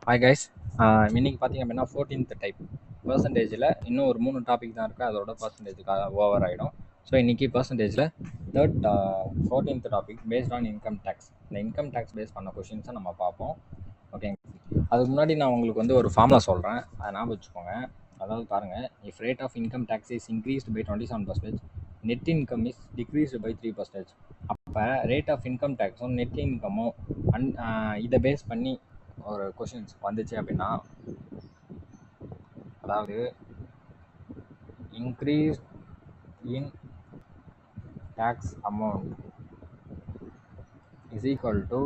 Hi guys. இன்னைக்கு பார்த்தீங்க அப்படின்னா 14th டைப் பர்சன்டேஜில் இன்னும் ஒரு 3 டாபிக் தான் இருக்குது. அதோட பர்சன்டேஜுக்காக ஓவர் ஆகிடும். ஸோ இன்றைக்கி பர்சன்டேஜில் third 14th topic based on income tax. இந்த இன்கம் டேக்ஸ் பேஸ் பண்ண கொஷின்ஸை நம்ம பார்ப்போம். ஓகேங்க. அதுக்கு முன்னாடி நான் உங்களுக்கு வந்து ஒரு ஃபார்முலா சொல்கிறேன், அதை ஞாபகம் வச்சுக்கோங்க. அதாவது பாருங்கள், if rate of income tax is increased by 27%, net income is decreased by 3%. அப்போ ரேட் ஆஃப் இன்கம் டேக்ஸும் நெட் இன்கமும் இதை பேஸ் பண்ணி ஒரு கொஷின்ஸ் வந்துச்சு அப்படின்னா, அதாவது increase in tax amount is equal to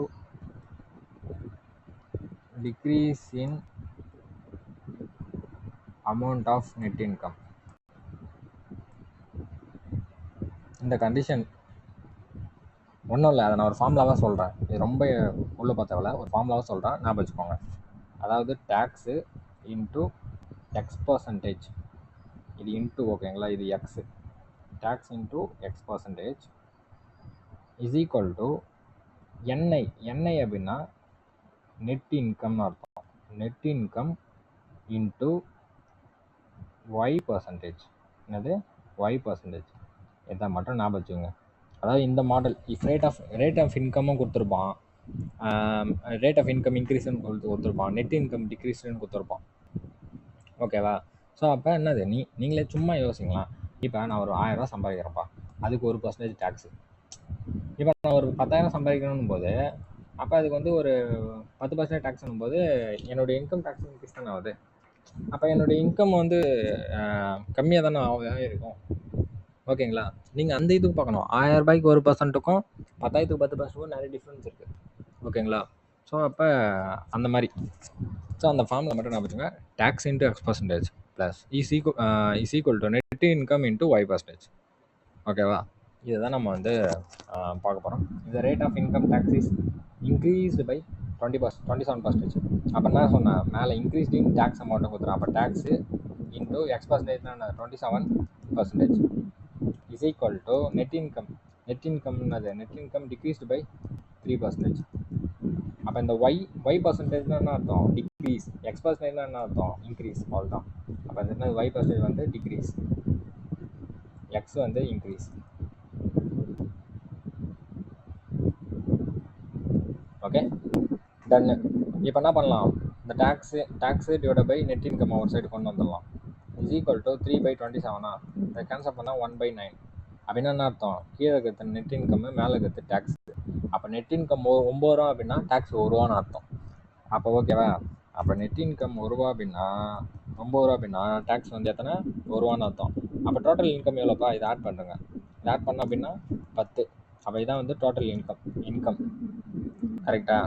decrease in amount of net income. இந்த கண்டிஷன் ஒன்றும் இல்லை, அதை நான் ஒரு ஃபார்முலாவாக சொல்கிறேன். இது ரொம்ப உள்ள பார்த்தவள ஒரு ஃபார்முலாவாக சொல்கிறேன், ஞாபகம் வச்சுக்கோங்க. அதாவது டேக்ஸு இன்ட்டு எக்ஸ் பர்சன்டேஜ், இது இன்ட்டு ஓகேங்களா, இது x, tax into x percentage is equal to NI அப்படின்னா நெட் இன்கம்னு அர்த்தம். Net income into y percentage. என்னது? Y percentage. இதை மட்டும் ஞாபகம் வச்சுக்கோங்க. அதாவது இந்த மாடல் இஃப் ரேட் ஆஃப் இன்கமும் கொடுத்துருப்பான், ரேட் ஆஃப் இன்கம் இன்க்ரீஸ்னு கொடுத்துருப்பான், நெட் இன்கம் டிக்ரீஸ்னு கொடுத்துருப்பான். ஓகேவா? ஸோ அப்போ என்னது, நீங்களே சும்மா யோசிக்கலாம். இப்போ நான் ஒரு 1000 சம்பாதிக்கிறேன்ப்பா, அதுக்கு 1% டேக்ஸு. இப்போ நான் ஒரு 10,000 சம்பாதிக்கணும் போது அப்போ அதுக்கு வந்து ஒரு 10% டேக்ஸ்னும் போது என்னுடைய இன்கம் டேக்ஸ் இன்க்ரீஸ் தானே ஆகுது. அப்போ என்னுடைய இன்கம் வந்து கம்மியாக தானே இருக்கும். ஓகேங்களா? நீங்கள் அந்த இதுக்கு பார்க்கணும். 1000 ரூபாய்க்கு 1%க்கும் 10,000க்கு 10%க்கும் நிறைய டிஃப்ரென்ஸ் இருக்குது. ஓகேங்களா? ஸோ அப்போ அந்த மாதிரி ஸோ அந்த ஃபார்மில் மட்டும் நான் வச்சுங்க. Tax into x percentage plus is equal to net income into y percentage. ஓகேவா? இதுதான் நம்ம வந்து பார்க்க போகிறோம். இந்த rate of income tax is increased by 27%. அப்போ என்ன சொன்னேன், மேலே இன்க்ரீஸ்டு இன் டேக்ஸ் அமௌண்ட்டை கொடுத்துறேன். அப்போ டேக்ஸு இன்ட்டு எக்ஸ் பர்சன்டேஜ்னா 27% is equal to net income. Net income decreased by 3%. அப்போ இந்த ஒய் பர்சன்டேஜ்னா என்ன அர்த்தம்? டிக்ரீஸ். எக்ஸ் பர்சன்டேஜ்னா என்ன அர்த்தம்? இன்க்ரீஸ். அவ்வளோதான். அப்போ என்ன, ஒய் பர்சன்டேஜ் வந்து டிக்ரீஸ், எக்ஸ் வந்து இன்க்ரீஸ். ஓகே, டன்னு. இப்போ என்ன பண்ணலாம், இந்த tax divide by net income ஒரு சைடு கொண்டு வந்துடலாம். Is equal to 3/27. இதை கேன்சல் பண்ணால் 1/9. அப்படின்னா என்ன அர்த்தம்? கீழே இருக்கிற நெட் இன்கம், மேலே இருக்கிற டேக்ஸ். அப்போ நெட் இன்கம் 9 ரூபா அப்படின்னா டேக்ஸ் 1 ரூபான்னு அர்த்தம். அப்போ ஓகேவா? அப்போ நெட் இன்கம் 1 ரூபா அப்படின்னா 9 ரூபா அப்படின்னா டேக்ஸ் வந்து எத்தனை? 1 ரூபான்னு அர்த்தம். அப்போ டோட்டல் இன்கம் எவ்வளோப்பா? இதை ஆட் பண்ணுங்க. இதை ஆட் பண்ணோம் அப்படின்னா 10. அப்போ இதான் வந்து டோட்டல் இன்கம். கரெக்டா?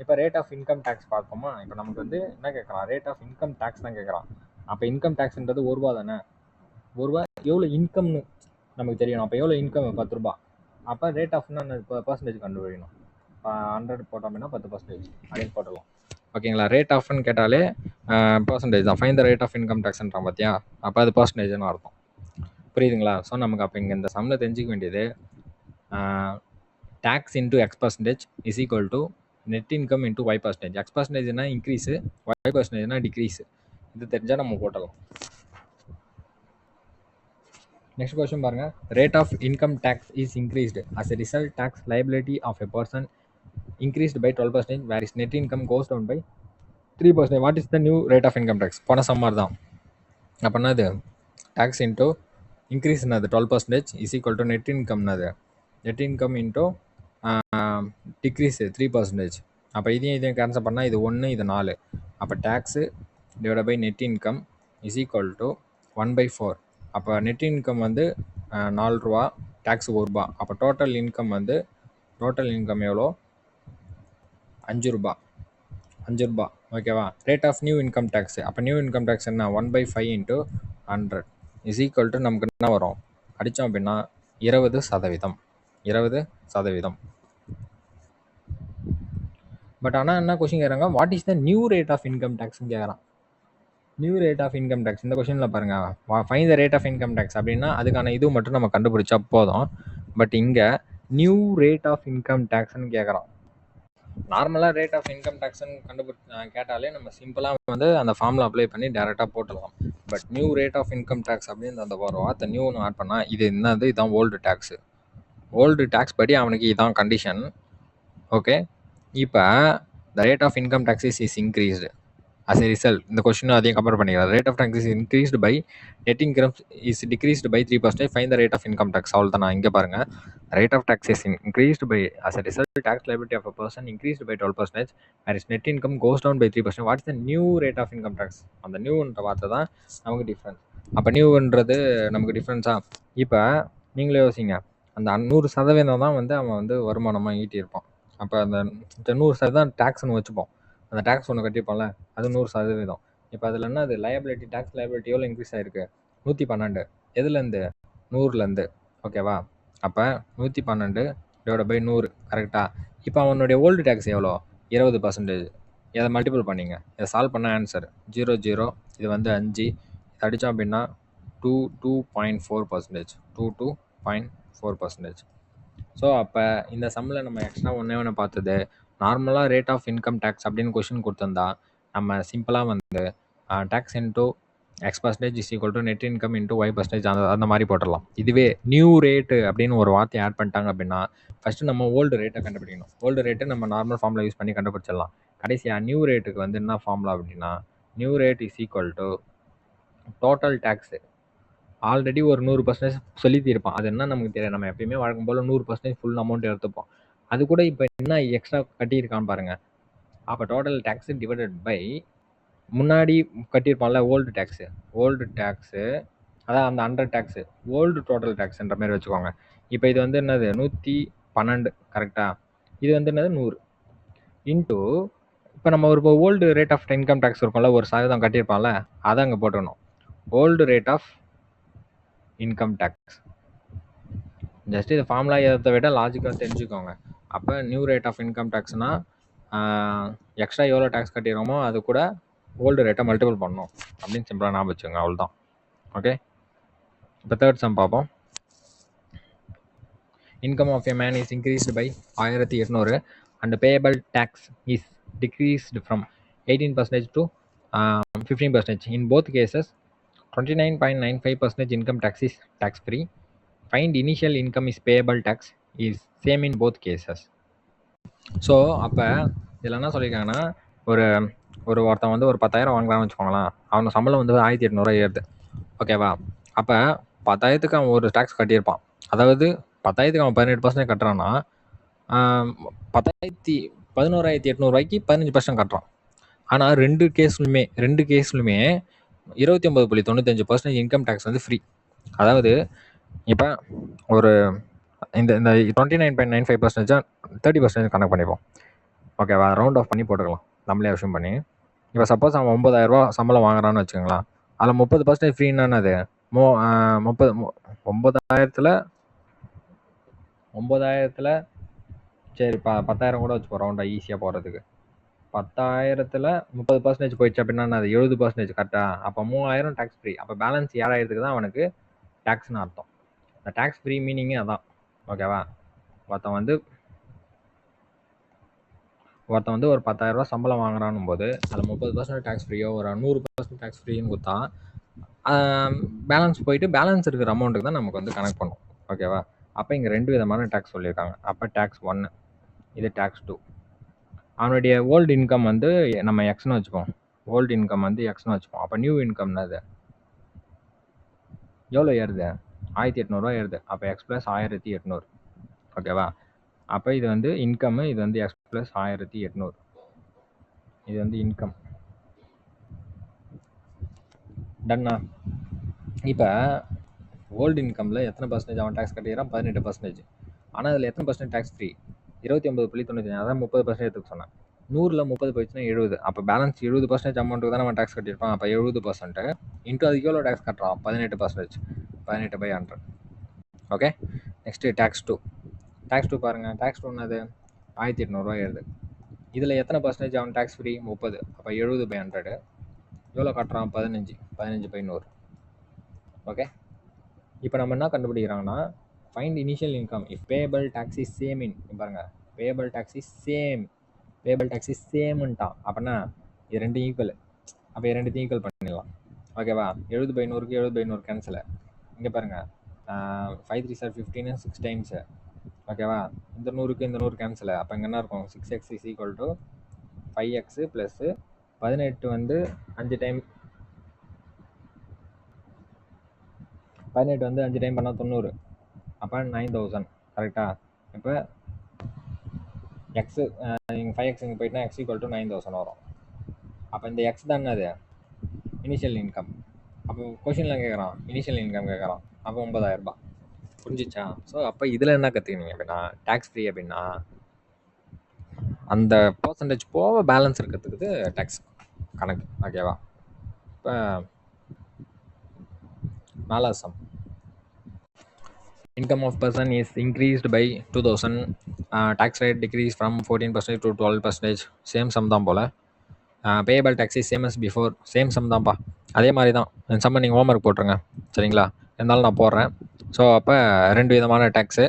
இப்போ ரேட் ஆஃப் இன்கம் டேக்ஸ் பார்ப்போமா? இப்போ நமக்கு வந்து என்ன கேட்குறான்? ரேட் ஆஃப் இன்கம் டேக்ஸ் தான் கேட்குறான். அப்போ இன்கம் டேக்ஸ்ன்றது 1 ரூபா தானே. 1 ரூபா எவ்வளோ இன்கம்னு நமக்கு தெரியணும். அப்போ எவ்வளோ இன்கம்? 10 ரூபா. அப்போ ரேட் ஆஃப்னா இப்போ பர்சன்டேஜ் கண்டுபிடிக்கணும். இப்போ 100 போட்டோம் அப்படின்னா 10% அப்படின்னு போட்டுடலாம். ஓகேங்களா? ரேட் ஆஃப்னு கேட்டாலே பர்சன்டேஜ் தான். Find the rate of income டேக்ஸ்ன்றான் பார்த்தியா? அப்போ அது பர்சன்டேஜ்னு அர்த்தம். புரியுதுங்களா? ஸோ நமக்கு அப்போ இங்கே இந்த சம்மில் தெரிஞ்சிக்க வேண்டியது tax into x percentage is equal to net income into y percentage. X பர்சன்டேஜ்னா இன்க்ரீஸு, ஒய் பர்சன்டேஜ்னா டிக்ரீஸு. இது தெரிஞ்சால் நம்ம போட்டலாம். நெக்ஸ்ட் கொஸ்டின் பாருங்க. Rate of income tax is increased as a result tax liability of a person increased by 12%, where is net income goes down by 3%. What is the new rate of income tax? போன சம்மர் தான். அப்படின்னா இது tax into இன்க்ரீஸ்னது 12% is equal to net income into decrease 3%. அப்போ இதையும் cancel பண்ணால் இது 1, இது 4. அப்போ tax divide by net income is equal to 1/4. அப்போ நெட் இன்கம் வந்து 4 ரூபா, டேக்ஸ் 1 ரூபா. அப்போ டோட்டல் இன்கம் எவ்வளோ? 5 ரூபா. ஓகேவா? Rate of new income tax. அப்போ நியூ இன்கம் டேக்ஸ் என்ன? 1/5 இன்ட்டு 100 இஸ் ஈக்குவல் டு நமக்கு என்ன வரும்? அடித்தோம் அப்படின்னா 20%. பட் ஆனால் என்ன கொஸ்டின் கேட்குறாங்க, what is the new rate of income டேக்ஸ்ன்னு கேட்குறான். New rate of income tax இந்த கொஸ்டினில் பாருங்கள், find the rate of income tax அப்படின்னா அதுக்கான இது மட்டும் நம்ம கண்டுபிடிச்சா போதும். பட் இங்கே நியூ ரேட் ஆஃப் இன்கம் டேக்ஸ்ன்னு கேட்குறான். நார்மலாக ரேட் ஆஃப் இன்கம் டேக்ஸ்ன்னு கேட்டாலே நம்ம சிம்பிளாக வந்து அந்த ஃபார்மில் அப்ளை பண்ணி டேரெக்டாக போட்டுடலாம். But new rate of income tax அப்படின்னு அந்த ஒரு வார்த்தை நியூன்னு ஆட் பண்ணால் இது என்னது, இதுதான் ஓல்டு டேக்ஸு. ஓல்டு டேக்ஸ் படி அவனுக்கு இதான் கண்டிஷன். ஓகே, இப்போ the rate of income tax is increased as a result. இந்த கொஸ்டினும் அதையும் கம்பேர் பண்ணிக்கலாம். Rate of tax is increased by net income is decreased by 3%. Fine the rate of income tax. அவ்வளோ தான். நான் இங்கே பாருங்க, rate of tax is increased by as a result tax liability of a person increased by 12%, whereas net income goes down by 3%. What is the new rate of income tax? அந்த நியூன்ற வார்த்தை தான் நமக்கு டிஃப்ரென்ஸ். அப்போ நியூன்றது நமக்கு டிஃப்ரென்ஸா? இப்போ நீங்களே யோசிங்க, அந்த 100% தான் வந்து அவன் வந்து வருமானமாக ஈட்டியிருப்பான். அப்போ அந்த 100% டேக்ஸ்னு வச்சுப்போம். அந்த டேக்ஸ் ஒன்று கட்டியிருப்பான்ல, அது 100%. இப்போ அதில் என்ன, அது லயபிலிட்டி, டேக்ஸ் லயபிலிட்டி எவ்வளோ இன்க்ரீஸ் ஆகிருக்கு? 112. எதுலேருந்து? 100லேருந்து. ஓகேவா? அப்போ 112 டிவைட் பை 100. கரெக்டாக? இப்போ அவனுடைய ஓல்டு டேக்ஸ் எவ்வளோ? 20%. இதை மல்டிபிள் பண்ணிங்க. இதை சால்வ் பண்ண ஆன்சர் 0 0. இது வந்து 5. இது அடித்தோம் அப்படின்னா 2.4%. 2.4%. ஸோ அப்போ இந்த சம்மில் நம்ம எக்ஸ்ட்ரா ஒன்று பார்த்தது, நார்மலாக ரேட் ஆஃப் இன்கம் டேக்ஸ் அப்படின்னு கொஷின் கொடுத்துருந்தா நம்ம சிம்பிளாக வந்து tax into X% is equal to net income into Y% அந்த மாதிரி போட்டுடலாம். இதுவே நியூ ரேட்டு அப்படின்னு ஒரு வார்த்தை ஆட் பண்ணிட்டாங்க அப்படின்னா ஃபஸ்ட்டு நம்ம ஓல்டு ரேட்டை கண்டுபிடிக்கணும். ஓல்டு ரேட்டு நம்ம நார்மல் ஃபார்மில் யூஸ் பண்ணி கண்டுபிடிச்சிடலாம். கடைசியாக நியூ ரேட்டுக்கு வந்து என்ன ஃபார்முலா அப்படின்னா, new rate is equal to total tax. Already ஒரு 100% சொல்லியிருப்பான். அது என்ன நமக்கு தெரியாது. நம்ம எப்பயுமே வழக்கம் போல் 100% ஃபுல் அமௌண்ட் எடுத்துப்போம். அது கூட இப்போ என்ன எக்ஸ்ட்ரா கட்டியிருக்கான்னு பாருங்கள். அப்போ டோட்டல் டேக்ஸு டிவைடட் பை முன்னாடி கட்டியிருப்பான்ல ஓல்டு டேக்ஸு. ஓல்டு டேக்ஸு அதான் அந்த 100 டேக்ஸு, ஓல்டு டோட்டல் டேக்ஸ்ன்ற மாதிரி வச்சுக்கோங்க. இப்போ இது வந்து என்னது, 112. கரெக்டாக? இது வந்து என்னது, 100 இன்ட்டு இப்போ நம்ம ஒரு old rate of income tax இருக்கும்ல, ஒரு சதவீதம் கட்டியிருப்பான்ல, அதை அங்கே போட்டுக்கணும். Old rate of income tax. Just இது ஃபார்முலா எதை விட லாஜிக்காக தெரிஞ்சுக்கோங்க. அப்போ நியூ ரேட் ஆஃப் இன்கம் டேக்ஸ்னால் எக்ஸ்ட்ரா எவ்வளோ டேக்ஸ் கட்டிடுறோமோ அது கூட ஓல்டு ரேட்டை மல்டிபிள் பண்ணணும் அப்படின்னு சிம்பிளாக ஞாபகம் வச்சுக்கோங்க. அவ்வளோதான். ஓகே, இப்போ தேர்ட் சம் பார்ப்போம். Income of a man is increased by 1800 and payable tax is decreased from 18% to 15%. In both cases 29.95% income tax is tax free. Find initial income is payable tax is same in both cases. So அப்போ இதில் என்ன சொல்லியிருக்காங்கன்னா, ஒருத்தன் வந்து ஒரு 10,000 வாங்குறான்னு வச்சுக்கோங்களேன். அவன் சம்பளம் வந்து 1800 ஏறுது. ஓகேவா? அப்போ 10,000க்கு அவன் ஒரு டேக்ஸ் கட்டியிருப்பான். அதாவது 10,000க்கு அவன் 18% கட்டுறான்னா 11,800 15% கட்டுறான். ஆனால் ரெண்டு கேஸ்லுமே 29.95% இன்கம் டேக்ஸ் வந்து ஃப்ரீ. அதாவது இப்போ ஒரு இந்த 29.95% 30% கணக்கு பண்ணிப்போம். ஓகேவா? ரவுண்ட் ஆஃப் பண்ணி போட்டுக்கலாம், நம்மளே அஷ்யூம் பண்ணி. இப்போ சப்போஸ் அவன் 9,000 சம்பளம் வாங்குறான்னு வச்சுக்கோங்களேன். அதில் 30% ஃப்ரீன்னு அது 9,000த்தில் சரி 10,000 கூட வச்சுப்போம் ரவுண்டாக ஈஸியாக போகிறதுக்கு. 10,000த்தில் 30% போயிடுச்சு அப்படின்னா அது 70% கரெக்டாக? அப்போ 3,000 டேக்ஸ் ஃப்ரீ. அப்போ பேலன்ஸ் 7,000க்கு தான் அவனுக்கு டேக்ஸ்னு அர்த்தம். இந்த டேக்ஸ் ஃப்ரீ மீனிங்கே அதான். ஓகேவா? ஒருத்தன் வந்து ஒரு 10,000 சம்பளம் வாங்குறான்னும் போது அதில் 30% டேக்ஸ் ஃப்ரீயோ ஒரு 100% டேக்ஸ் ஃப்ரீன்னு கொடுத்தா பேலன்ஸ் போயிட்டு பேலன்ஸ் இருக்கிற அமௌண்ட்டுக்கு தான் நமக்கு வந்து கனெக்ட் பண்ணும். ஓகேவா? அப்போ இங்கே 2 விதமான டேக்ஸ் சொல்லியிருக்காங்க. அப்போ டேக்ஸ் 1, இது டேக்ஸ் 2. அவனுடைய ஓல்டு இன்கம் வந்து நம்ம எக்ஸ்னு வச்சுப்போம். ஓல்டு இன்கம் வந்து எக்ஸ்னு வச்சுப்போம். அப்போ நியூ இன்கம்னா அது எவ்வளோ ஏறுது? 1800 ஏறுது. அப்போ எக்ஸ் ப்ளஸ் 1800. ஓகேவா? அப்போ இது வந்து இன்கம், இது வந்து எக்ஸ் ப்ளஸ் 1800. இது வந்து இன்கம். டன்னா? இப்போ ஓல்டு இன்கமில் எத்தனை பர்சன்டேஜ் அவன் டேக்ஸ் கட்டிக்கிறான்? 18%. ஆனால் அதில் எத்தனை பர்சன்ட் டேக்ஸ் ஃப்ரீ? 29.95. அதான் 30% எடுத்துக்க சொன்னேன். 100ல் 30 போயிடுச்சுன்னா 70. அப்போ பேலன்ஸ் 70% அமௌண்ட்டுக்கு தான் நம்ம டேக்ஸ் கட்டியிருப்பான். அப்போ 70% இன்ட்டு அதுக்கு எவ்வளோ டேக்ஸ் கட்டுறான்? 18%. 18/100. Okay, next tax 2. டேக்ஸ் 2 பாருங்கள். டேக்ஸ் 2 என்னது? 1800 ஏறுது. இதில் எத்தனை பர்சன்டேஜ் அவன் டேக்ஸ் ஃப்ரீ? 30. அப்போ 70/100 எவ்வளோ கட்டுறான்? 15/100. ஓகே, இப்போ நம்ம என்ன கண்டுபிடிக்கிறாங்கன்னா, find initial income if payable tax is same in. பாருங்கள், payable tax is same payable tax is சேம்ன்ட்டான். அப்படின்னா இது ரெண்டும் ஈக்குவல். அப்போ இது ரெண்டுத்தையும் ஈக்குவல் பண்ணிடலாம். ஓகேவா? 70/100க்கு 70/100 கேன்சலு. இங்கே பாருங்கள், 5 3 சார் 15 6 டைம்ஸு. ஓகேவா? இந்த 100க்கு இந்த 100 கேன்சலு. அப்போ இங்கே என்ன இருக்கும்? 6x is equal to 5x plus 18 வந்து 5 டைம் 18 வந்து 5 டைம் பண்ணால் 90. அப்போ 9000. கரெக்டாக? இப்போ எக்ஸு நீங்கள் 5x இங்கே போயிட்டுனா x ஈக்குவல் டு 9000 வரும். அப்போ இந்த எக்ஸ் தான் அது இனிஷியல் இன்கம். அப்போ கொஷினில் கேட்குறான், இனிஷியல் இன்கம் கேட்குறான். அப்போ 9000 ரூபாய். புரிஞ்சிச்சா? ஸோ அப்போ இதில் என்ன கற்றுக்கினீங்க அப்படின்னா, டேக்ஸ் ஃப்ரீ அப்படின்னா அந்த பர்சன்டேஜ் போக பேலன்ஸ் இருக்கிறதுக்கு டேக்ஸ் கணக்கு. ஓகேவா? இப்போ 4வது some. Income of person is increased by 2000. Tax rate decreased from 14% to 12%. Same sum தான் போல். Payable tax is same as before. Same sum தான்ப்பா. அதே மாதிரி தான். இந்த சம்மை நீங்கள் ஹோம்ஒர்க் போட்டுருங்க. சரிங்களா? இருந்தாலும் நான் போடுறேன். ஸோ அப்போ 2 விதமான டேக்ஸு.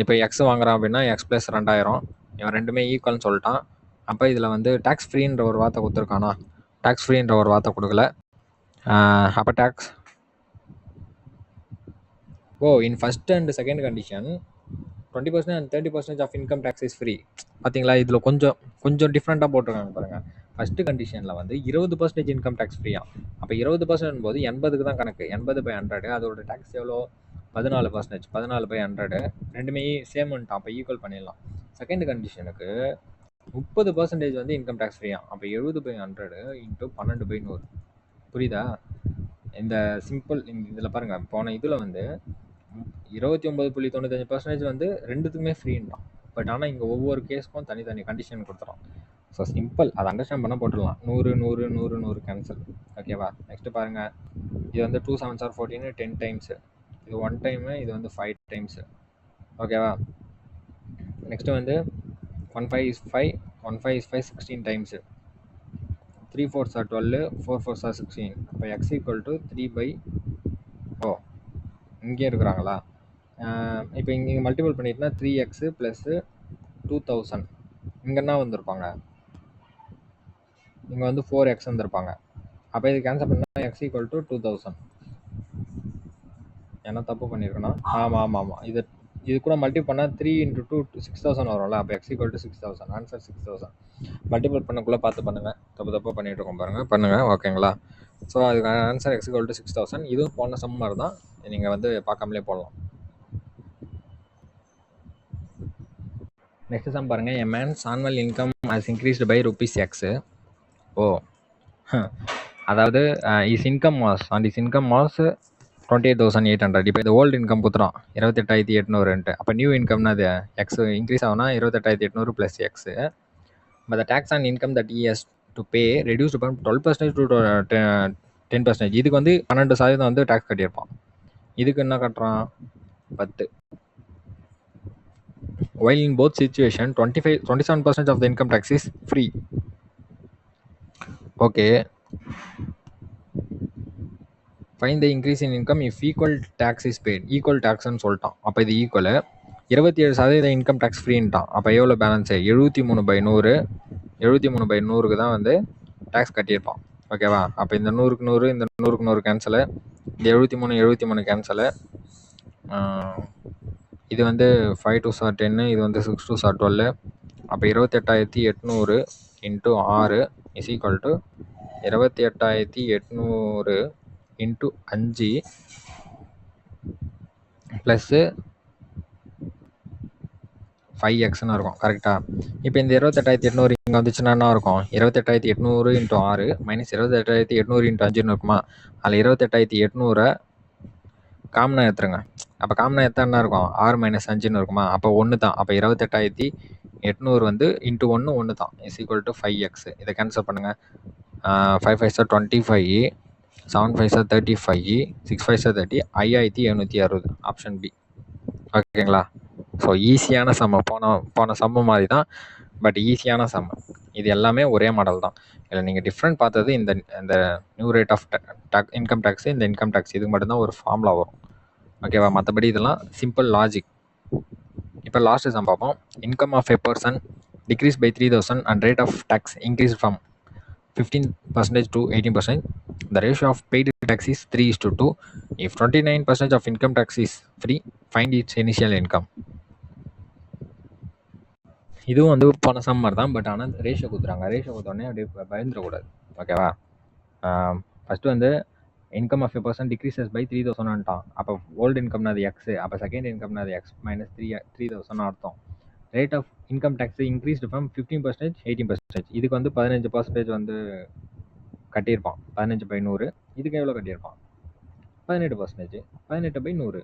இப்போ எக்ஸ் வாங்குறான் அப்படின்னா எக்ஸ் ப்ளஸ் 2000. இவன் ரெண்டுமே ஈக்குவல்னு சொல்லிட்டான். அப்போ இதில் வந்து டேக்ஸ் ஃப்ரீன்ற ஒரு வார்த்தை கொடுத்துருக்கானா? டேக்ஸ் ஃப்ரீன்ற ஒரு வார்த்தை கொடுக்கல. அப்போ tax in first and second condition 20% and 30% of income tax is free. பார்த்தீங்களா? இதில் கொஞ்சம் டிஃப்ரெண்ட்டாக போட்டிருக்காங்க பாருங்கள். ஃபஸ்ட்டு கண்டிஷனில் வந்து 20% இன்கம் டேக்ஸ் ஃப்ரீயா. அப்போ 20% போது 80க்கு தான் கணக்கு. 80/100. அதோட டேக்ஸ் எவ்வளோ? 14%. 14/100 ரெண்டுமே சேம்ன்ட்டான். அப்போ ஈக்குவல் பண்ணிடலாம். செகண்ட் கண்டிஷனுக்கு 30% வந்து இன்கம் டேக்ஸ் ஃப்ரீயா. அப்போ 70/100 இன்ட்டு 12/100. புரியுதா? இந்த சிம்பிள் இதில் பாருங்கள், போன இதில் வந்து 29.95% வந்து ரெண்டுத்துக்குமே ஃப்ரீன்றான். பட் ஆனால் இங்கே ஒவ்வொரு கேஸ்க்கும் தனித்தனி கண்டிஷன் கொடுத்துறோம். ஸோ சிம்பிள், அதை அண்டர்ஸ்டாண்ட் பண்ண போட்டுடலாம். 100 100 100 100 கேன்சல். ஓகேவா? நெக்ஸ்ட்டு பாருங்கள், இது வந்து 2 7 are 14 10 டைம்ஸு. இது 1 டைமு, இது வந்து 5 டைம்ஸு. ஓகேவா? நெக்ஸ்ட்டு வந்து 1 5 is 5 1 5 is 5 16 times. 3 4s are 12 4 4s are 16. இப்போ எக்ஸ் ஈக்குவல் டு 3/4. இங்கே இருக்கிறாங்களா? இப்போ இங்கே மல்டிபிள் பண்ணிட்டுனா 3x ப்ளஸ்ஸு 2000. இங்கே என்ன வந்திருப்பாங்க? இங்கே வந்து 4x வந்திருப்பாங்க. அப்போ இது கேன்சல் பண்ணால் எக்ஸ் ஈக்குவல் டு 2000. என்ன தப்பு பண்ணியிருக்கேன்னா, ஆமாம் இது கூட மல்டிபிள் பண்ணால் 3 × 2 6000 வரும்ல. அப்போ X equal to 6000. Answer 6000. Multiple பண்ணக்குள்ளே பார்த்து பண்ணுங்கள். தப்பு பண்ணிட்டு இருக்கோம் பண்ணுங்கள். ஓகேங்களா? ஸோ அதுக்கு ஆன்சர் எக்ஸ் ஈக்குவல் டு 6000. இதுவும் போன சம் மாதிரி தான். நீங்கள் வந்து பார்க்காமலே போடலாம். நெக்ஸ்ட் சம் பாருங்கள். A man's annual income has increased by ₹x. அதாவது இஸ் இன்கம் வாஸ் 28,800. இப்போ இது ஓல்டு இன்கம் கொடுத்துறோம் 28,800. அப்போ நியூ இன்கம்னா அது எக்ஸ் இன்க்ரீஸ் ஆகுனா 28,800 plus X. But the tax on income that is to pay reduced from 12% to 10%. இதுக்கு வந்து 12% வந்து டேக்ஸ் கட்டியிருப்பான். இதுக்கு என்ன கட்டுறான்? 10. While in both situation 27% of the income tax is free. Okay, find the increase in income if equal tax is paid. Equal tax ன்னு சொல்லிட்டான். அப்போ இது ஈக்குவல் 27% இன்கம் டேக்ஸ் ஃப்ரீன்ட்டான். அப்போ எவ்வளோ பேலன்ஸு? 73/100. 73/100க்கு தான் வந்து டேக்ஸ் கட்டியிருப்பான். ஓகேவா? அப்போ இந்த 100க்கு 100 இந்த 100க்கு 100 கேன்சலு. இந்த 73 கேன்சலு. இது வந்து 5 2s are 10. இது வந்து 6 2s are 12. அப்போ 28,800 into 6 is equal to 28,800 into 5 plus 5xன்னு இருக்கும். கரெக்டாக? இப்போ இந்த 28,800 இங்கே வந்துச்சுன்னா என்ன இருக்கும்? 28,800 இன்ட்டு 6 மைனஸ் 28,800 இன்ட்டு 5ன்னு இருக்குமா? அதில் 28,800 காமனாக எடுத்துருங்க. அப்போ காமனாக எடுத்தா என்ன இருக்கும்? 6 - 5ன்னு இருக்குமா? அப்போ 1 தான். அப்போ 28,800 வந்து இன்ட்டு 1 தான். Is equal to 5x. இதை கேன்சல் பண்ணுங்கள். 5 5s are 25, 7 5s are 35, 6 5s are 30, 5,760. Option B. ஓகேங்களா? ஸோ ஈஸியான சம்மு. போன சம்மு மாதிரி தான், பட் ஈஸியான சம்மு. இது எல்லாமே ஒரே மாடல் தான். இதில் நீங்கள் டிஃப்ரெண்ட் பார்த்தது இந்த new rate of income tax, இந்த இன்கம் டேக்ஸ், இதுக்கு மட்டும்தான் ஒரு ஃபார்முலா வரும். ஓகேவா? மற்றபடி இதெல்லாம் சிம்பிள் லாஜிக். இப்போ லாஸ்ட் சம் பார்ப்போம். Income of a person decreased by 3,000 and rate of tax increased from 15% to 18%. The ratio of paid tax is 3:2. If 29% of income tax is free, find its initial income. இதுவும் வந்து போன some மாதிரி தான், but ஆனால் ratio கொடுத்துறாங்க. Ratio கொடுத்தோடனே அப்படியே பயந்துடக்கூடாது, ஓகேவா? ஃபஸ்ட்டு வந்து income of a person decreases by 3,000 அப்போ ஓல்டு இன்கம்னா அது எக்ஸு, அப்போ செகண்ட் இன்கம்னா அது எக்ஸ் மைனஸ் 3,000 அர்த்தம். Rate of income tax increased from 15% 18%. இதுக்கு வந்து 15% வந்து கட்டியிருப்பான், 15/100. இதுக்கு எவ்வளோ கட்டியிருப்பான்? 18%. 18/100.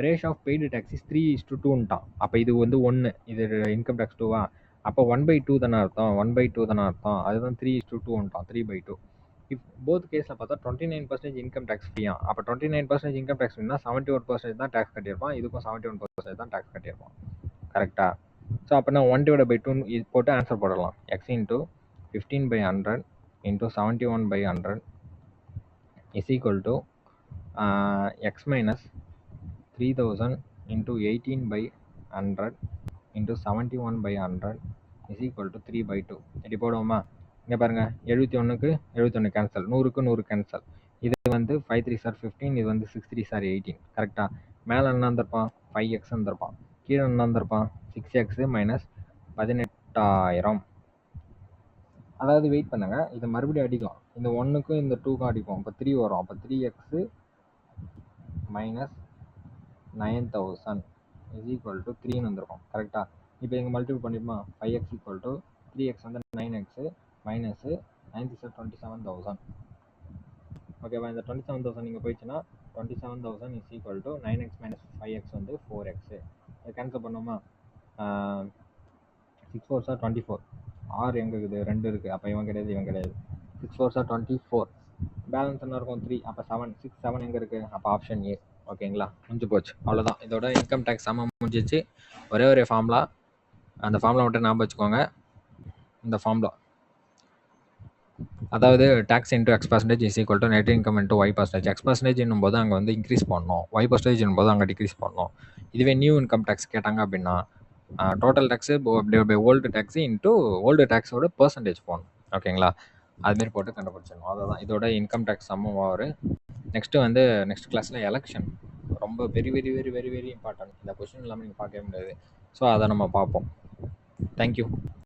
Ratio of paid tax is 3:2. அப்போ இது வந்து 1, இது இன்கம் டேக்ஸ் 2வா? அப்போ 1/2 தானே அர்த்தம், 1/2 தானே அர்த்தம். அதுதான் 3:2 3/2. இப் போத் கேஸில் பார்த்தா 29% இன்கம் டேக்ஸ் ஃப்ரீயா. அப்போ 29% இன்கம் டேக்ஸ் ஃப்ரீனா 71% தான் டேக்ஸ் கட்டியிருப்பான், இதுக்கும் 71% தான் டேக்ஸ் கட்டியிருப்பான், கரெக்டா? ஸோ அப்போ நான் 1/2 இது போட்டு ஆன்சர் போடலாம். X into 15/100 into 71/100 is equal to X minus 3,000 into 18/100 into 71/100 is equal to 3/2. இப்படி போடுவோமா? இங்கே பாருங்கள், 71க்கு 71 கேன்சல், 100க்கு 100 கேன்சல். இது வந்து 5 3 சார் 15, இது வந்து 6 3 சார் 18, கரெக்டாக? மேலே என்ன இருந்திருப்பான்? 5x இருந்திருப்பான். கீழே என்ன இருந்திருப்பான்? 6x minus 18,000. அதாவது வெயிட் பண்ணுங்க, இதை மறுபடியும் அடிக்கலாம். இந்த 1க்கும் இந்த 2க்கும் அடிப்போம், இப்போ 3 வரும். அப்போ 3x minus 9,000 is equal to 3ன்னு வந்திருக்கும், கரெக்டாக? இப்போ இங்கே multiple பண்ணிப்போமா? 5x equal to 3x வந்து 9x மைனஸ் 9 சார் 27,000, ஓகேவா? இந்த 27,000 இங்கே போயிடுச்சுன்னா 27,000 is equal to 9x minus 5x வந்து 4x. இதை கேன்சல் பண்ணோமா? 6 4 சார் 24. ஆர் எங்கே இருக்குது? 2 இருக்குது, அப்போ இவன் கிடையாது, இவன் கிடையாது. 6 4 சார் 24. பேலன்ஸ் என்ன இருக்கும்? 3. அப்போ 7 6 7 எங்கே இருக்குது? அப்போ ஆப்ஷன் ஏ, ஓகேங்களா? முடிஞ்சு போச்சு, அவ்வளோதான். இதோட இன்கம் டேக்ஸ் சமம் முடிஞ்சிச்சு. ஒரே ஃபார்முலா, அந்த ஃபார்முலா மட்டும் ஞாபகம் வச்சுக்கோங்க. இந்த ஃபார்முலா அதாவது tax into X percentage is equal to net income into Y percentage. X percentage போது அங்கே வந்து இன்க்ரீஸ் பண்ணணும், ஒய் பர்சன்டேஜ் போது அங்கே டிக்ரீஸ் பண்ணணும். இதுவே நியூ இன்கம் டேக்ஸ் கேட்டாங்க அப்படின்னா total tax old tax into old டேக்ஸோட பர்சன்டேஜ் போடணும், ஓகேங்களா? அதுமாரி போட்டு கண்டுபிடிச்சிடணும், அதுதான் இதோட இன்கம் டேக்ஸ் சம்மம் வரும். நெக்ஸ்ட்டு வந்து நெக்ஸ்ட் கிளாஸில் எலெக்ஷன் ரொம்ப very very very very very important. இந்த கொஸ்டின் இல்லாமல் நீங்கள் பார்க்கவே முடியாது. ஸோ அதை நம்ம பார்ப்போம். தேங்க்யூ.